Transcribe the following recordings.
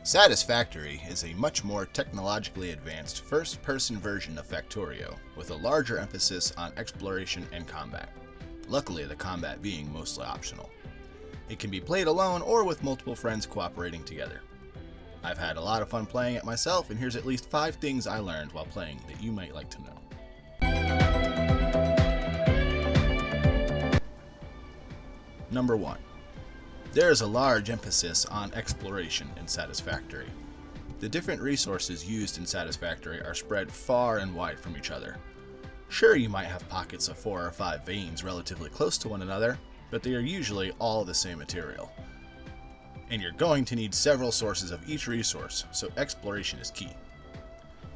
Satisfactory is a much more technologically advanced first-person version of Factorio, with a larger emphasis on exploration and combat. Luckily, the combat being mostly optional. It can be played alone or with multiple friends cooperating together. I've had a lot of fun playing it myself, and here's at least 5 things I learned while playing that you might like to know. Number 1. There is a large emphasis on exploration in Satisfactory. The different resources used in Satisfactory are spread far and wide from each other. Sure, you might have pockets of 4 or 5 veins relatively close to one another, but they are usually all the same material. And you're going to need several sources of each resource, so exploration is key.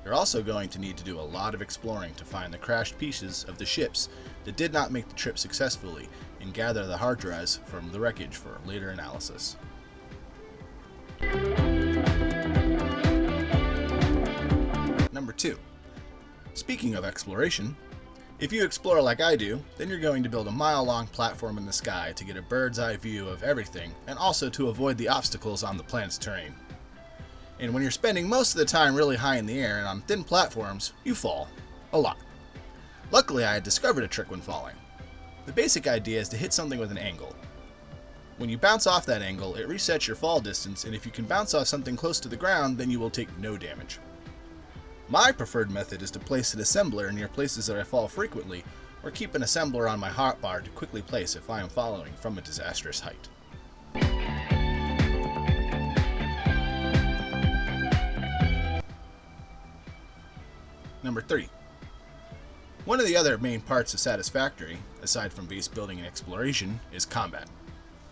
You're also going to need to do a lot of exploring to find the crashed pieces of the ships that did not make the trip successfully and gather the hard drives from the wreckage for later analysis. Number 2. Speaking of exploration, if you explore like I do, then you're going to build a mile-long platform in the sky to get a bird's-eye view of everything and also to avoid the obstacles on the planet's terrain. And when you're spending most of the time really high in the air and on thin platforms, you fall. A lot. Luckily, I had discovered a trick when falling. The basic idea is to hit something with an angle. When you bounce off that angle, it resets your fall distance, and if you can bounce off something close to the ground, then you will take no damage. My preferred method is to place an assembler near places that I fall frequently, or keep an assembler on my hotbar to quickly place if I am following from a disastrous height. Number 3. One of the other main parts of Satisfactory, aside from base building and exploration, is combat.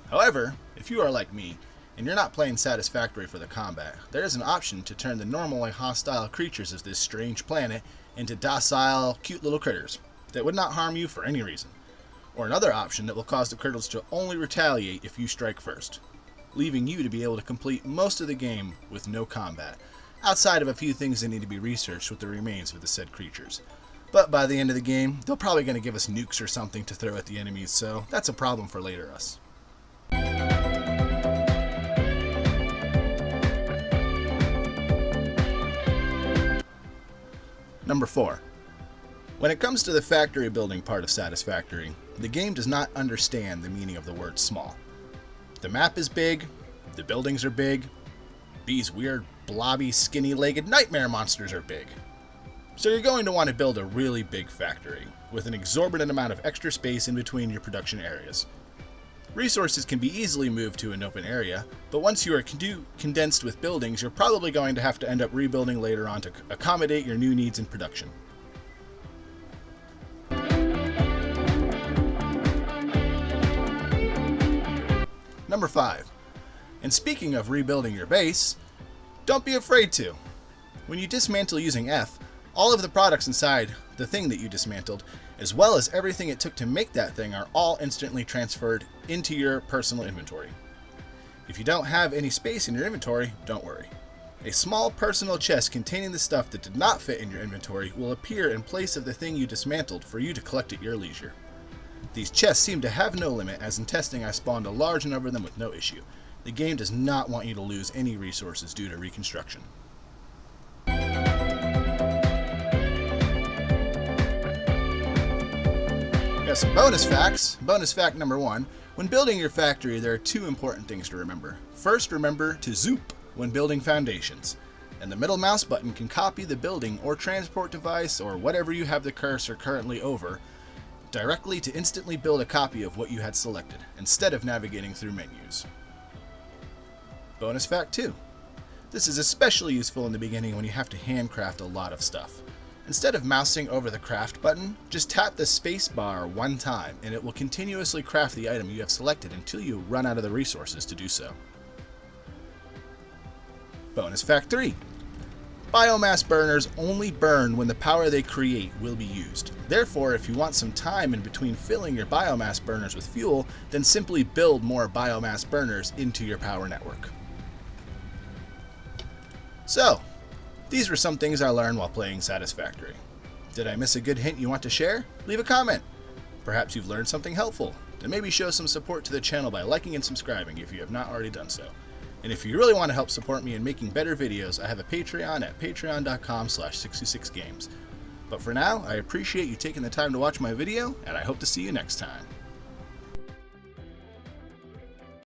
However, if you are like me, and you're not playing Satisfactory for the combat, there is an option to turn the normally hostile creatures of this strange planet into docile, cute little critters that would not harm you for any reason, or another option that will cause the critters to only retaliate if you strike first, leaving you to be able to complete most of the game with no combat, outside of a few things that need to be researched with the remains of the said creatures. But by the end of the game, they're probably going to give us nukes or something to throw at the enemies, so that's a problem for later us. Number 4. When it comes to the factory building part of Satisfactory, the game does not understand the meaning of the word small. The map is big, the buildings are big, these weird, blobby, skinny-legged nightmare monsters are big. So you're going to want to build a really big factory, with an exorbitant amount of extra space in between your production areas. Resources can be easily moved to an open area, but once you are condensed with buildings, you're probably going to have to end up rebuilding later on to accommodate your new needs in production. Number 5. And speaking of rebuilding your base, don't be afraid to. When you dismantle using F, all of the products inside the thing that you dismantled, as well as everything it took to make that thing, are all instantly transferred into your personal inventory. If you don't have any space in your inventory, don't worry. A small personal chest containing the stuff that did not fit in your inventory will appear in place of the thing you dismantled for you to collect at your leisure. These chests seem to have no limit, as in testing I spawned a large number of them with no issue. The game does not want you to lose any resources due to reconstruction. Got some bonus facts. Bonus fact number 1. When building your factory, there are 2 important things to remember. First, remember to zoop when building foundations. And the middle mouse button can copy the building or transport device or whatever you have the cursor currently over directly to instantly build a copy of what you had selected, instead of navigating through menus. Bonus fact 2. This is especially useful in the beginning when you have to handcraft a lot of stuff. Instead of mousing over the craft button, just tap the space bar one time and it will continuously craft the item you have selected until you run out of the resources to do so. Bonus fact 3. Biomass burners only burn when the power they create will be used. Therefore, if you want some time in between filling your biomass burners with fuel, then simply build more biomass burners into your power network. So, these were some things I learned while playing Satisfactory. Did I miss a good hint you want to share? Leave a comment. Perhaps you've learned something helpful, then maybe show some support to the channel by liking and subscribing if you have not already done so. And if you really want to help support me in making better videos, I have a Patreon at patreon.com/66games. But for now, I appreciate you taking the time to watch my video, and I hope to see you next time.